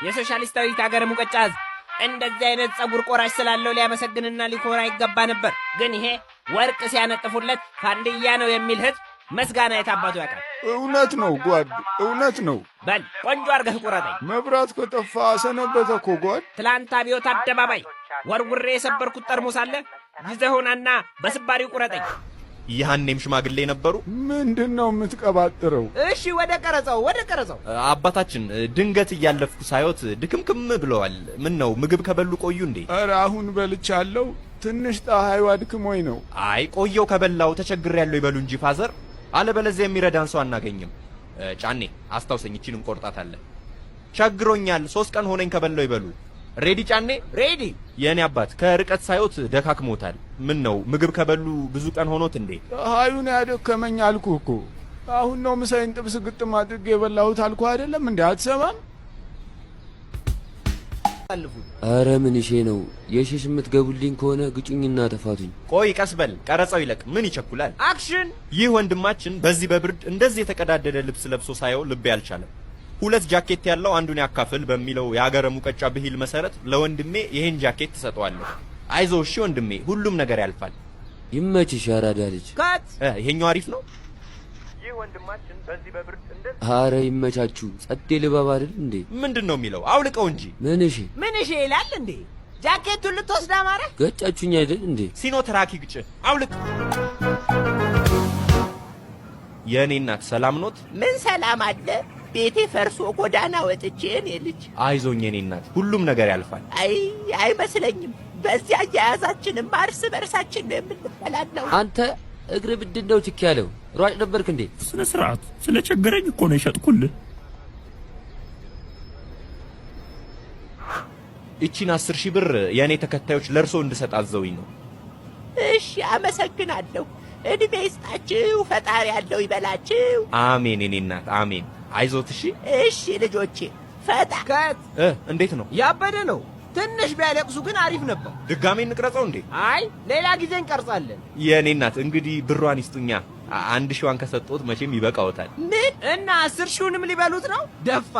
የሶሻሊስታዊት ሀገር ሙቀጫ ህዝብ እንደዚህ አይነት ጸጉር ቆራሽ ስላለው ሊያመሰግንና ሊኮራ ይገባ ነበር። ግን ይሄ ወርቅ ሲያነጥፉለት ፋንድያ ነው የሚል ህዝብ መስጋና የታባቱ ያውቃል። እውነት ነው ጓድ፣ እውነት ነው። በል ቆንጆ አርገህ ቁረጠኝ። መብራት ከጠፋ ሰነበተ እኮ ጓድ። ትላንት አብዮት አደባባይ ወርውሬ የሰበርኩት ጠርሙስ አለ፣ ይዘውናና በስባሪው ቁረጠኝ። ያኔም ሽማግሌ ነበሩ። ምንድነው የምትቀባጥረው? እሺ ወደ ቀረጸው። አባታችን ድንገት እያለፍኩ ሳይወት ድክምክም ብለዋል። ምን ነው ምግብ ከበሉ ቆዩ እንዴ? ኧረ አሁን በልቻለሁ። ትንሽ ፀሐዩ አድክሞኝ ነው። አይ ቆየው ከበላው ተቸግሬያለሁ ይበሉ እንጂ ፋዘር፣ አለበለዚያ የሚረዳን ሰው አናገኝም። ጫኔ አስታውሰኝ፣ እቺን እንቆርጣታለን። ቸግሮኛል፣ 3 ቀን ሆነኝ ከበላው ይበሉ። ሬዲ ጫኔ? ሬዲ። የኔ አባት ከርቀት ሳይወት ደካክሞታል። ምን ነው ምግብ ከበሉ ብዙ ቀን ሆኖት እንዴ? ፀሐዩን ያደከመኝ አልኩህ እኮ። አሁን ነው ምሳዬን ጥብስ ግጥም አድርጌ የበላሁት አልኩህ አይደለም እንዴ? አትሰማም? አረ ምን እሺ ነው የሽሽ የምትገቡልኝ ከሆነ ግጩኝና ተፋቱኝ። ቆይ ቀስበል፣ ቀረጻው ይለቅ። ምን ይቸኩላል? አክሽን። ይህ ወንድማችን በዚህ በብርድ እንደዚህ የተቀዳደደ ልብስ ለብሶ ሳየው ልብ ያልቻለም 2 ጃኬት ያለው አንዱን ያካፍል በሚለው የሀገረ ሙቀጫ ብሂል መሰረት ለወንድሜ ይሄን ጃኬት ተሰጠዋለሁ። አይዞ እሺ ወንድሜ፣ ሁሉም ነገር ያልፋል። ይመችሽ አራዳ ልጅ። ካት ይሄኛው አሪፍ ነው። ይህ ወንድማችን በዚህ በብርድ እንደዚህ አረ ይመቻችሁ። ጸዴ ልባባ አይደል እንዴ? ምንድነው የሚለው? አውልቀው እንጂ። ምን እሺ ይላል እንዴ? ጃኬቱን ልትወስድ አማረ? ገጫችሁኝ አይደል እንዴ? ሲኖትራክ ግጭ፣ አውልቅ። የኔ እናት ሰላም ኖት? ምን ሰላም አለ? ቤቴ ፈርሶ ጎዳና ወጥቼ እኔ ልጅ። አይዞኝ የኔ እናት፣ ሁሉም ነገር ያልፋል። አይመስለኝም። በዚያ አያያዛችንም እርስ በርሳችን ነው የምንበላለው። አንተ እግር ብድንደው ችክ ያለው ሯጭ ነበርክ እንዴ? ስነ ስርዓት ስለቸገረኝ እኮ ነው የሸጥኩልህ። እቺን 10,000 ብር የኔ ተከታዮች ለርሶ እንድሰጥ አዘውኝ ነው። እሺ አመሰግናለሁ። እድሜ ይስጣችሁ፣ ፈጣሪ ያለው ይበላችሁ። አሜን የኔ እናት አሜን። አይዞት እሺ። እሺ ልጆቼ ፈታ ከት እንዴት ነው? ያበደ ነው። ትንሽ ቢያለቅሱ ግን አሪፍ ነበር። ድጋሜ እንቅረጸው እንዴ? አይ ሌላ ጊዜ እንቀርጻለን። የኔ እናት እንግዲህ ብሯን ይስጡኛ። 1,000 ከሰጡት መቼም ይበቃውታል። ምን እና 10,000ንም ሊበሉት ነው? ደፋ